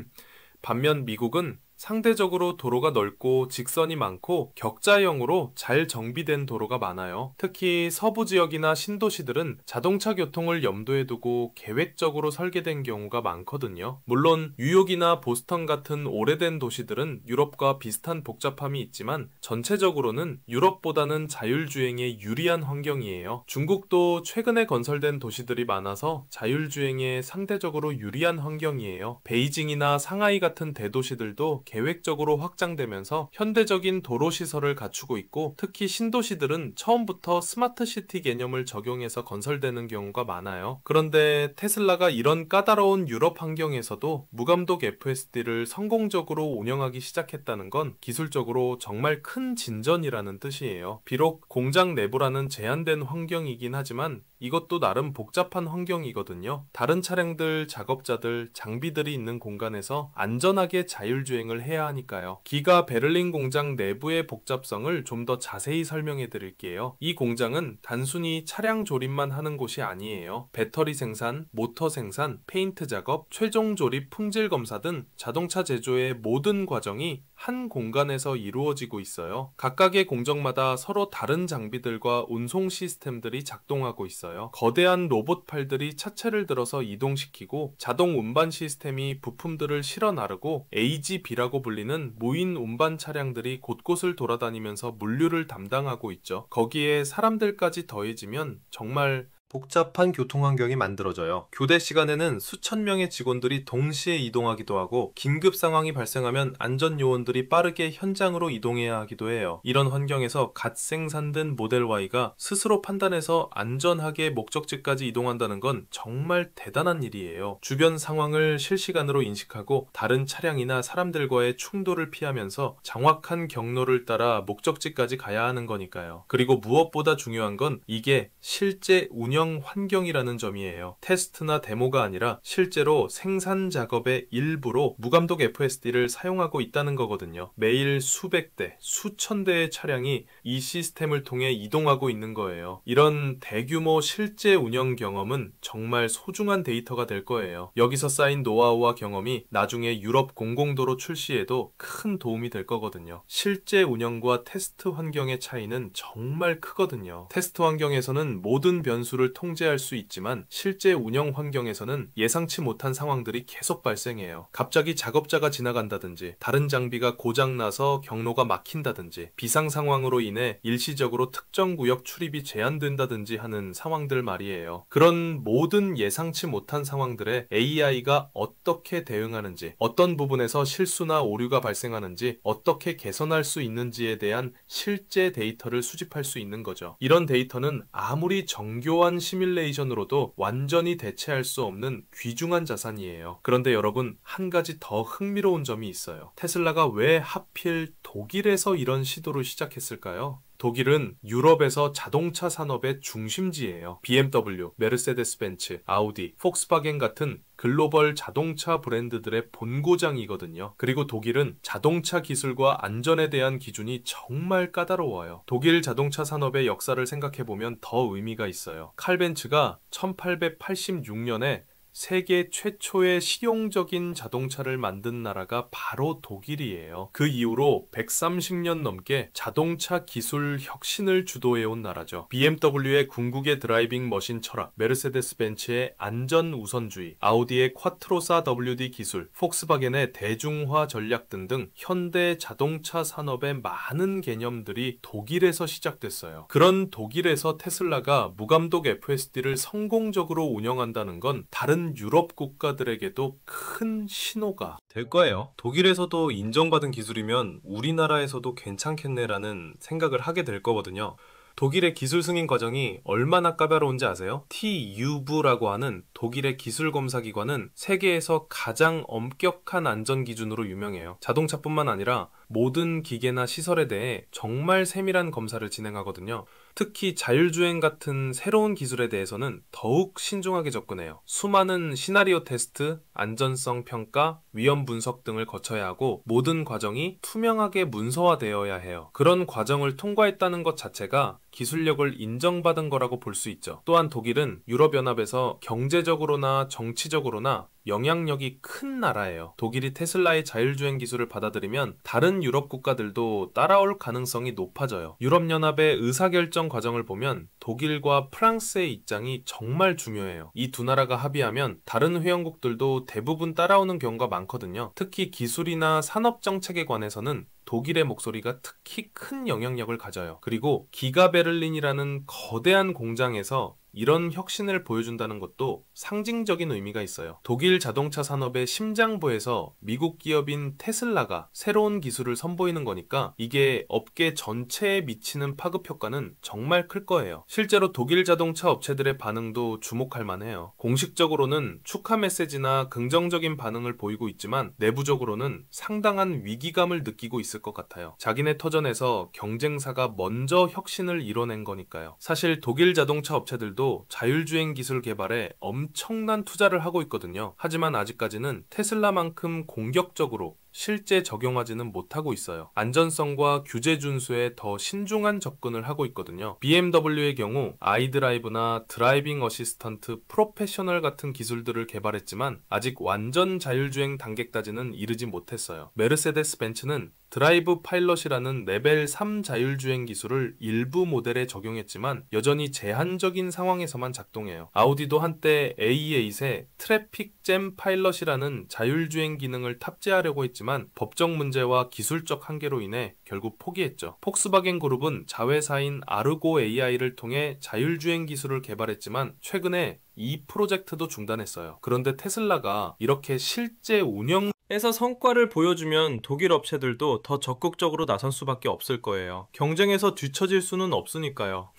[SPEAKER 2] 반면 미국은 상대적으로 도로가 넓고 직선이 많고 격자형으로 잘 정비된 도로가 많아요. 특히 서부 지역이나 신도시들은 자동차 교통을 염두에 두고 계획적으로 설계된 경우가 많거든요. 물론 뉴욕이나 보스턴 같은 오래된 도시들은 유럽과 비슷한 복잡함이 있지만 전체적으로는 유럽보다는 자율주행에 유리한 환경이에요. 중국도 최근에 건설된 도시들이 많아서 자율주행에 상대적으로 유리한 환경이에요. 베이징이나 상하이 같은 대도시들도 계획적으로 확장되면서 현대적인 도로 시설을 갖추고 있고 특히 신도시들은 처음부터 스마트시티 개념을 적용해서 건설되는 경우가 많아요. 그런데 테슬라가 이런 까다로운 유럽 환경에서도 무감독 FSD를 성공적으로 운영하기 시작했다는 건 기술적으로 정말 큰 진전이라는 뜻이에요. 비록 공장 내부라는 제한된 환경이긴 하지만 이것도 나름 복잡한 환경이거든요. 다른 차량들, 작업자들, 장비들이 있는 공간에서 안전하게 자율주행을 해야 하니까요. 기가 베를린 공장 내부의 복잡성을 좀 더 자세히 설명해 드릴게요. 이 공장은 단순히 차량 조립만 하는 곳이 아니에요. 배터리 생산, 모터 생산, 페인트 작업, 최종 조립 품질 검사 등 자동차 제조의 모든 과정이 한 공간에서 이루어지고 있어요. 각각의 공정마다 서로 다른 장비들과 운송 시스템들이 작동하고 있어요.
[SPEAKER 1] 있어요. 거대한 로봇 팔들이 차체를 들어서 이동시키고 자동 운반 시스템이 부품들을 실어 나르고 AGV라고 불리는 무인 운반 차량들이 곳곳을 돌아다니면서 물류를 담당하고 있죠. 거기에 사람들까지 더해지면 정말
[SPEAKER 2] 복잡한 교통 환경이 만들어져요. 교대 시간에는 수천 명의 직원들이 동시에 이동하기도 하고 긴급 상황이 발생하면 안전 요원들이 빠르게 현장으로 이동해야 하기도 해요. 이런 환경에서 갓 생산된 모델 Y가 스스로 판단해서 안전하게 목적지까지 이동한다는 건 정말 대단한 일이에요. 주변 상황을 실시간으로 인식하고 다른 차량이나 사람들과의 충돌을 피하면서 정확한 경로를 따라 목적지까지 가야 하는 거니까요. 그리고 무엇보다 중요한 건 이게 실제 운영 환경이라는 점이에요. 테스트나 데모가 아니라 실제로 생산 작업의 일부로 무감독 FSD를 사용하고 있다는 거거든요. 매일 수백 대, 수천 대의 차량이 이 시스템을 통해 이동하고 있는 거예요. 이런 대규모 실제 운영 경험은 정말 소중한 데이터가 될 거예요. 여기서 쌓인 노하우와 경험이 나중에 유럽 공공도로 출시에도 큰 도움이 될 거거든요. 실제 운영과 테스트 환경의 차이는 정말 크거든요. 테스트 환경에서는 모든 변수를 통제할 수 있지만 실제 운영 환경에서는 예상치 못한 상황들이 계속 발생해요. 갑자기 작업자가 지나간다든지 다른 장비가 고장나서 경로가 막힌다든지 비상 상황으로 인해 일시적으로 특정 구역 출입이 제한된다든지 하는 상황들 말이에요. 그런 모든 예상치 못한 상황들에 AI가 어떻게 대응하는지, 어떤 부분에서 실수나 오류가 발생하는지, 어떻게 개선할 수 있는지에 대한 실제 데이터를 수집할 수 있는 거죠. 이런 데이터는 아무리 정교한 시뮬레이션으로도 완전히 대체할 수 없는 귀중한 자산이에요. 그런데 여러분, 한 가지 더 흥미로운 점이 있어요. 테슬라가 왜 하필 독일에서 이런 시도를 시작했을까요? 독일은 유럽에서 자동차 산업의 중심지예요. BMW, 메르세데스 벤츠, 아우디, 폭스바겐 같은 글로벌 자동차 브랜드들의 본고장이거든요. 그리고 독일은 자동차 기술과 안전에 대한 기준이 정말 까다로워요. 독일 자동차 산업의 역사를 생각해보면 더 의미가 있어요. 칼 벤츠가 1886년에 세계 최초의 실용적인 자동차를 만든 나라가 바로 독일이에요. 그 이후로 130년 넘게 자동차 기술 혁신을 주도해온 나라죠. BMW의 궁극의 드라이빙 머신 철학, 메르세데스 벤츠의 안전 우선주의, 아우디의 쿼트로사 WD 기술, 폭스바겐의 대중화 전략 등등 현대 자동차 산업의 많은 개념들이 독일에서 시작됐어요. 그런 독일에서 테슬라가 무감독 FSD를 성공적으로 운영한다는 건 다른 유럽 국가들에게도 큰 신호가 될 거예요. 독일에서도 인정받은 기술이면 우리나라에서도 괜찮겠네라는 생각을 하게 될 거거든요. 독일의 기술 승인 과정이 얼마나 까다로운지 아세요? TÜV라고 하는 독일의 기술 검사 기관은 세계에서 가장 엄격한 안전 기준으로 유명해요. 자동차뿐만 아니라 모든 기계나 시설에 대해 정말 세밀한 검사를 진행하거든요. 특히 자율주행 같은 새로운 기술에 대해서는 더욱 신중하게 접근해요. 수많은 시나리오 테스트, 안전성 평가, 위험 분석 등을 거쳐야 하고 모든 과정이 투명하게 문서화되어야 해요. 그런 과정을 통과했다는 것 자체가 기술력을 인정받은 거라고 볼 수 있죠. 또한 독일은 유럽연합에서 경제적으로나 정치적으로나 영향력이 큰 나라예요. 독일이 테슬라의 자율주행 기술을 받아들이면 다른 유럽 국가들도 따라올 가능성이 높아져요. 유럽연합의 의사결정 과정을 보면 독일과 프랑스의 입장이 정말 중요해요. 이 두 나라가 합의하면 다른 회원국들도 대부분 따라오는 경우가 많거든요. 특히 기술이나 산업 정책에 관해서는 독일의 목소리가 특히 큰 영향력을 가져요. 그리고 기가 베를린이라는 거대한 공장에서 이런 혁신을 보여준다는 것도 상징적인 의미가 있어요. 독일 자동차 산업의 심장부에서 미국 기업인 테슬라가 새로운 기술을 선보이는 거니까 이게 업계 전체에 미치는 파급 효과는 정말 클 거예요. 실제로 독일 자동차 업체들의 반응도 주목할 만해요. 공식적으로는 축하 메시지나 긍정적인 반응을 보이고 있지만 내부적으로는 상당한 위기감을 느끼고 있을 것 같아요. 자기네 터전에서 경쟁사가 먼저 혁신을 이뤄낸 거니까요. 사실 독일 자동차 업체들도 자율주행 기술 개발에 엄청난 투자를 하고 있거든요. 하지만 아직까지는 테슬라만큼 공격적으로 실제 적용하지는 못하고 있어요. 안전성과 규제 준수에 더 신중한 접근을 하고 있거든요. BMW의 경우 아이드라이브나 드라이빙 어시스턴트 프로페셔널 같은 기술들을 개발했지만 아직 완전 자율주행 단계까지는 이르지 못했어요. 메르세데스 벤츠는
[SPEAKER 1] 드라이브 파일럿이라는 레벨 3 자율주행 기술을 일부 모델에 적용했지만 여전히 제한적인 상황에서만 작동해요. 아우디도 한때 A8에 트래픽 잼 파일럿이라는 자율주행 기능을 탑재하려고 했지만 법적 문제와 기술적 한계로 인해 결국 포기했죠. 폭스바겐 그룹은 자회사인 아르고 AI를 통해 자율주행 기술을 개발했지만 최근에 이 프로젝트도 중단했어요. 그런데 테슬라가 이렇게 실제 운영에서 성과를 보여주면 독일 업체들도 더 적극적으로 나선 수밖에 없을 거예요. 경쟁에서 뒤처질 수는 없으니까요.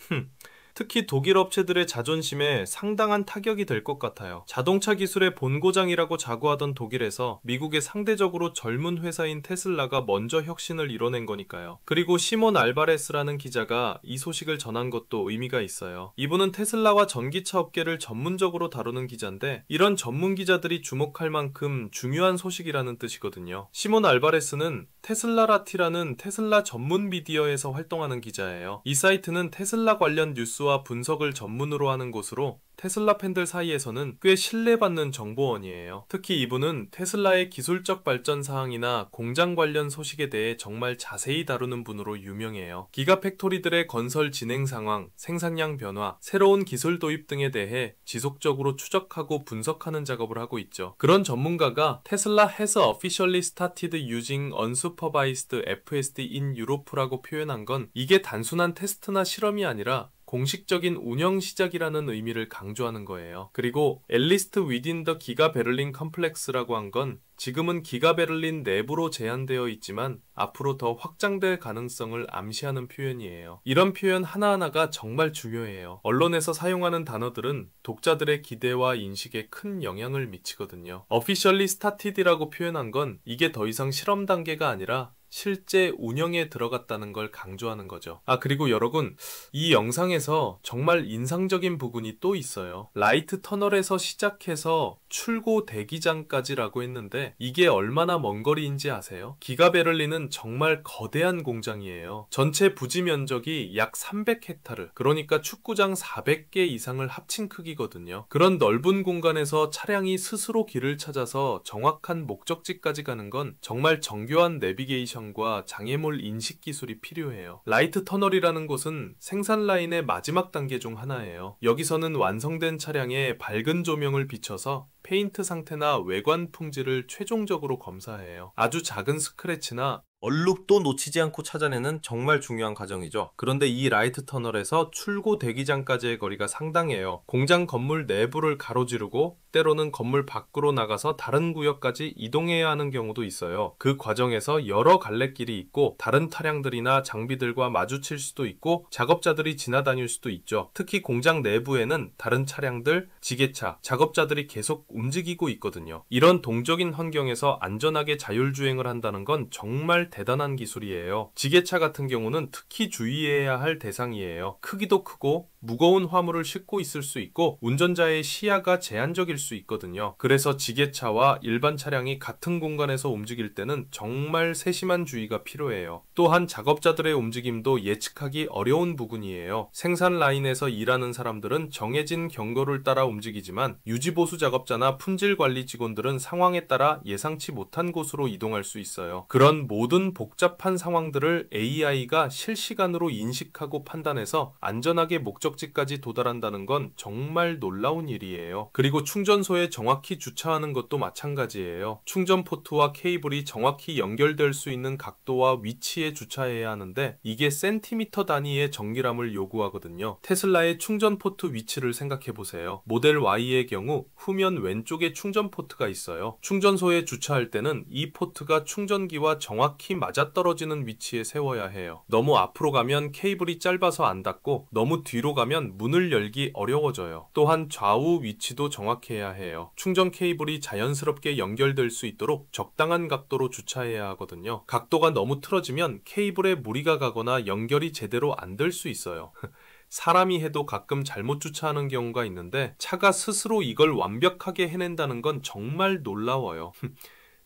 [SPEAKER 1] 특히 독일 업체들의 자존심에 상당한 타격이 될 것 같아요. 자동차 기술의 본고장이라고 자부하던 독일에서 미국의 상대적으로 젊은 회사인 테슬라가 먼저 혁신을 이뤄낸 거니까요. 그리고 시몬 알바레스라는 기자가 이 소식을 전한 것도 의미가 있어요. 이분은 테슬라와 전기차 업계를 전문적으로 다루는 기자인데 이런 전문 기자들이 주목할 만큼 중요한 소식이라는 뜻이거든요. 시몬 알바레스는 테슬라라티라는 테슬라 전문 미디어에서 활동하는 기자예요. 이 사이트는 테슬라 관련 뉴스와 분석을 전문으로 하는 곳으로 테슬라 팬들 사이에서는 꽤 신뢰받는 정보원이에요. 특히 이분은 테슬라의 기술적 발전 사항이나 공장 관련 소식에 대해 정말 자세히 다루는 분으로 유명해요. 기가팩토리들의 건설 진행 상황, 생산량 변화, 새로운 기술 도입 등에 대해 지속적으로 추적하고 분석하는 작업을 하고 있죠. 그런 전문가가 테슬라 has officially started using unsupervised FSD in Europe라고 표현한 건 이게 단순한 테스트나 실험이 아니라 공식적인 운영 시작이라는 의미를 강조하는 거예요. 그리고 앨리스트 위딘 더 기가 베를린 컴플렉스라고 한 건 지금은 기가 베를린 내부로 제한되어 있지만 앞으로 더 확장될 가능성을 암시하는 표현이에요. 이런 표현 하나하나가 정말 중요해요. 언론에서 사용하는 단어들은 독자들의 기대와 인식에 큰 영향을 미치거든요. officially started이라고 표현한 건 이게 더 이상 실험 단계가 아니라 실제 운영에 들어갔다는 걸 강조하는 거죠. 그리고 여러분, 이 영상에서 정말 인상적인 부분이 또 있어요. 라이트 터널에서 시작해서 출고 대기장까지라고 했는데 이게 얼마나 먼 거리인지 아세요? 기가 베를린은 정말 거대한 공장이에요. 전체 부지 면적이 약 300헥타르, 그러니까 축구장 400개 이상을 합친 크기거든요. 그런 넓은 공간에서 차량이 스스로 길을 찾아서 정확한 목적지까지 가는 건 정말 정교한 내비게이션과 장애물 인식 기술이 필요해요. 라이트 터널이라는 곳은 생산 라인의 마지막 단계 중 하나예요. 여기서는 완성된 차량에 밝은 조명을 비춰서 페인트 상태나 외관 품질을 최종적으로 검사해요. 아주 작은 스크래치나 얼룩도 놓치지 않고 찾아내는 정말 중요한 과정이죠. 그런데 이 라이트 터널에서 출고 대기장까지의 거리가 상당해요. 공장 건물 내부를 가로지르고 때로는 건물 밖으로 나가서 다른 구역까지 이동해야 하는 경우도 있어요. 그 과정에서 여러 갈래길이 있고 다른 차량들이나 장비들과 마주칠 수도 있고 작업자들이 지나다닐 수도 있죠. 특히 공장 내부에는 다른 차량들, 지게차, 작업자들이 계속 움직이고 있거든요. 이런 동적인 환경에서 안전하게 자율주행을 한다는 건 정말 대단한 기술이에요. 지게차 같은 경우는 특히 주의해야 할 대상이에요. 크기도 크고 무거운 화물을 싣고 있을 수 있고 운전자의 시야가 제한적일 수 있거든요. 그래서 지게차와 일반 차량이 같은 공간에서 움직일 때는 정말 세심한 주의가 필요해요. 또한 작업자들의 움직임도 예측하기 어려운 부분이에요. 생산 라인에서 일하는 사람들은 정해진 경로를 따라 움직이지만 유지보수 작업자나 품질 관리 직원들은 상황에 따라 예상치 못한 곳으로 이동할 수 있어요. 그런 모든 복잡한 상황들을 AI가 실시간으로 인식하고 판단해서 안전하게 목적지까지 도달한다는 건 정말 놀라운 일이에요. 그리고 충전소에 정확히 주차하는 것도 마찬가지예요. 충전 포트와 케이블이 정확히 연결될 수 있는 각도와 위치에 주차해야 하는데 이게 센티미터 단위의 정밀함을 요구하거든요. 테슬라의 충전 포트 위치를 생각해보세요. 모델 Y의 경우 후면 왼쪽에 충전 포트가 있어요. 충전소에 주차할 때는 이 포트가 충전기와 정확히 맞아떨어지는 위치에 세워야 해요. 너무 앞으로 가면 케이블이 짧아서 안 닿고 너무 뒤로 가면 문을 열기 어려워져요. 또한 좌우 위치도 정확해야 해요. 충전 케이블이 자연스럽게 연결될 수 있도록 적당한 각도로 주차해야 하거든요. 각도가 너무 틀어지면 케이블에 무리가 가거나 연결이 제대로 안 될 수 있어요. 사람이 해도 가끔 잘못 주차하는 경우가 있는데 차가 스스로 이걸 완벽하게 해낸다는 건 정말 놀라워요.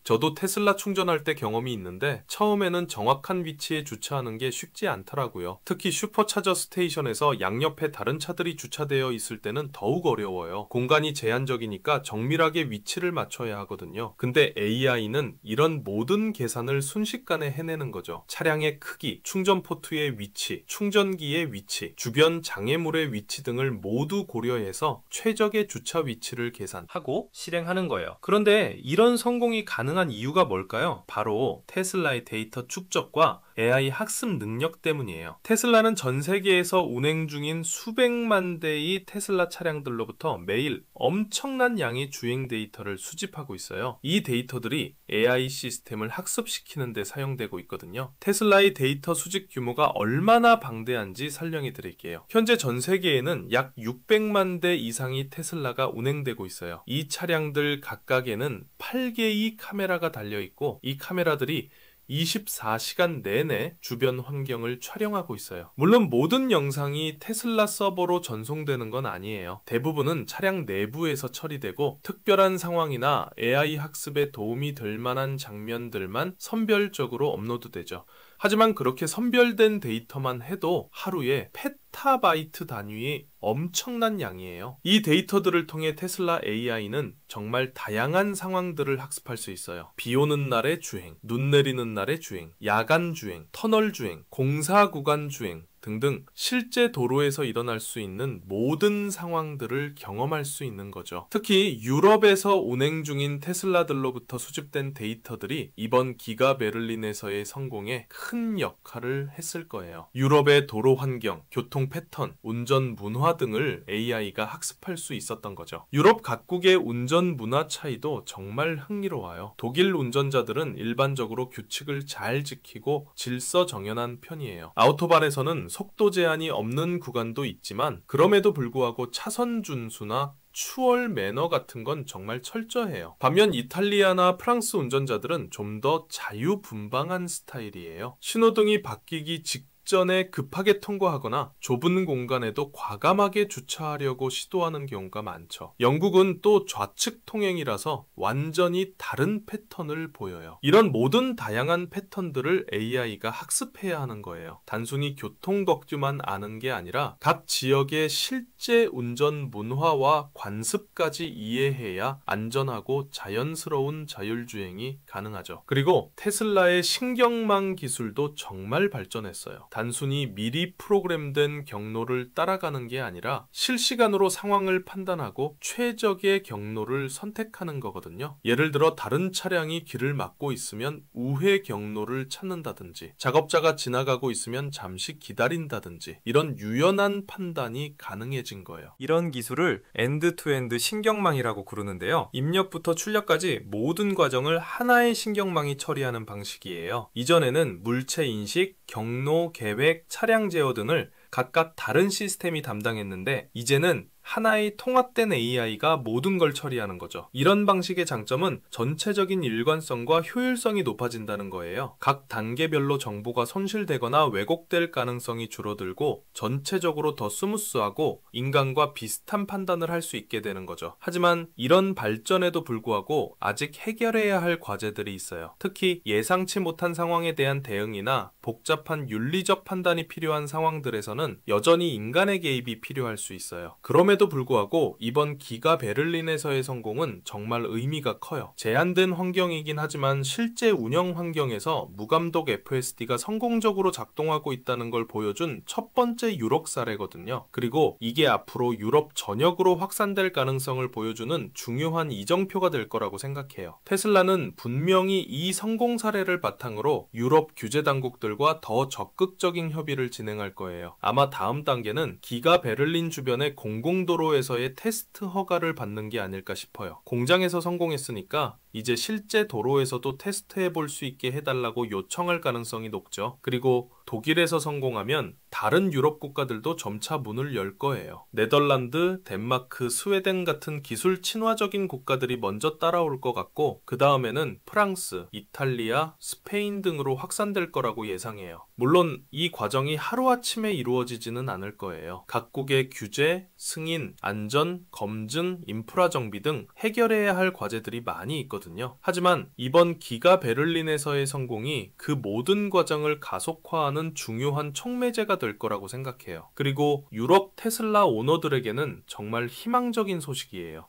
[SPEAKER 1] 저도 테슬라 충전할 때 경험이 있는데 처음에는 정확한 위치에 주차하는 게 쉽지 않더라고요. 특히 슈퍼차저 스테이션에서 양옆에 다른 차들이 주차되어 있을 때는 더욱 어려워요. 공간이 제한적이니까 정밀하게 위치를 맞춰야 하거든요. 근데 AI는 이런 모든 계산을 순식간에 해내는 거죠. 차량의 크기, 충전 포트의 위치, 충전기의 위치, 주변 장애물의 위치 등을 모두 고려해서 최적의 주차 위치를 계산하고
[SPEAKER 2] 실행하는 거예요. 그런데 이런 성공이 가능한 이유가 뭘까요? 바로 테슬라의 데이터 축적과 AI 학습 능력 때문이에요. 테슬라는 전 세계에서 운행 중인 수백만 대의 테슬라 차량들로부터 매일 엄청난 양의 주행 데이터를 수집하고 있어요. 이 데이터들이 AI 시스템을 학습시키는 데 사용되고 있거든요. 테슬라의 데이터 수집 규모가 얼마나 방대한지 설명해 드릴게요. 현재 전 세계에는 약 600만 대 이상의 테슬라가 운행되고 있어요. 이 차량들 각각에는 8개의 카메라가 달려 있고 이 카메라들이 24시간 내내 주변 환경을 촬영하고 있어요. 물론 모든 영상이 테슬라 서버로 전송되는 건 아니에요. 대부분은 차량 내부에서 처리되고 특별한 상황이나 AI 학습에 도움이 될 만한 장면들만 선별적으로 업로드되죠. 하지만 그렇게 선별된 데이터만 해도 하루에 페타바이트 단위의 엄청난 양이에요. 이 데이터들을 통해 테슬라 AI는 정말 다양한 상황들을 학습할 수 있어요. 비 오는 날의 주행, 눈 내리는 날의 주행, 야간 주행, 터널 주행, 공사 구간 주행 등등 실제 도로에서 일어날 수 있는 모든 상황들을 경험할 수 있는 거죠. 특히 유럽에서 운행 중인 테슬라들로부터 수집된 데이터들이 이번 기가 베를린에서의 성공에 큰 역할을 했을 거예요. 유럽의 도로 환경, 교통 패턴, 운전 문화 등을 AI가 학습할 수 있었던 거죠. 유럽 각국의 운전 문화 차이도 정말 흥미로워요. 독일 운전자들은 일반적으로 규칙을 잘 지키고 질서정연한 편이에요. 아우토반에서는 속도 제한이 없는 구간도 있지만 그럼에도 불구하고 차선 준수나 추월 매너 같은 건 정말 철저해요. 반면 이탈리아나 프랑스 운전자들은 좀 더 자유분방한 스타일이에요. 신호등이 바뀌기 직전에 급하게 통과하거나 좁은 공간에도 과감하게 주차하려고 시도하는 경우가 많죠. 영국은 또 좌측 통행이라서 완전히 다른 패턴을 보여요. 이런 모든 다양한 패턴들을 AI가 학습해야 하는 거예요. 단순히 교통 덕규만 아는 게 아니라 각 지역의 실제 운전 문화와 관습까지 이해해야 안전하고 자연스러운 자율주행이 가능하죠. 그리고 테슬라의 신경망 기술도 정말 발전했어요. 단순히 미리 프로그램된 경로를 따라가는 게 아니라 실시간으로 상황을 판단하고 최적의 경로를 선택하는 거거든요. 예를 들어 다른 차량이 길을 막고 있으면 우회 경로를 찾는다든지 작업자가 지나가고 있으면 잠시 기다린다든지 이런 유연한 판단이 가능해진 거예요. 이런 기술을 엔드투엔드 신경망이라고 부르는데요. 입력부터 출력까지 모든 과정을 하나의 신경망이 처리하는 방식이에요. 이전에는 물체 인식, 경로, 계획, 차량 제어 등을 각각 다른 시스템이 담당했는데 이제는 하나의 통합된 AI가 모든 걸 처리하는 거죠. 이런 방식의 장점은 전체적인 일관성과 효율성이 높아진다는 거예요. 각 단계별로 정보가 손실되거나 왜곡될 가능성이 줄어들고 전체적으로 더 스무스하고 인간과 비슷한 판단을 할 수 있게 되는 거죠. 하지만 이런 발전에도 불구하고 아직 해결해야 할 과제들이 있어요. 특히 예상치 못한 상황에 대한 대응이나 복잡한 윤리적 판단이 필요한 상황들에서는 여전히 인간의 개입이 필요할 수 있어요. 그럼에도 불구하고 이번 기가 베를린에서의 성공은 정말 의미가 커요. 제한된 환경이긴 하지만 실제 운영 환경에서 무감독 FSD가 성공적으로 작동하고 있다는 걸 보여준 첫 번째 유럽 사례거든요. 그리고 이게 앞으로 유럽 전역으로 확산될 가능성을 보여주는 중요한 이정표가 될 거라고 생각해요. 테슬라는 분명히 이 성공 사례를 바탕으로 유럽 규제 당국들과 더 적극적인 협의를 진행할 거예요. 아마 다음 단계는 기가 베를린 주변의 공공도로에서의 테스트 허가를 받는 게 아닐까 싶어요. 공장에서 성공했으니까 이제 실제 도로에서도 테스트해 볼 수 있게 해달라고 요청할 가능성이 높죠. 그리고
[SPEAKER 1] 독일에서 성공하면 다른 유럽 국가들도 점차 문을 열 거예요. 네덜란드, 덴마크, 스웨덴 같은 기술 친화적인 국가들이 먼저 따라올 것 같고 그 다음에는 프랑스, 이탈리아, 스페인 등으로 확산될 거라고 예상해요. 물론 이 과정이 하루아침에 이루어지지는 않을 거예요. 각국의 규제, 승인, 안전, 검증, 인프라 정비 등 해결해야 할 과제들이 많이 있거든요. 하지만 이번 기가 베를린에서의 성공이 그 모든 과정을 가속화하는 중요한 촉매제가 될 거라고 생각해요. 그리고 유럽 테슬라 오너들에게는 정말 희망적인 소식이에요.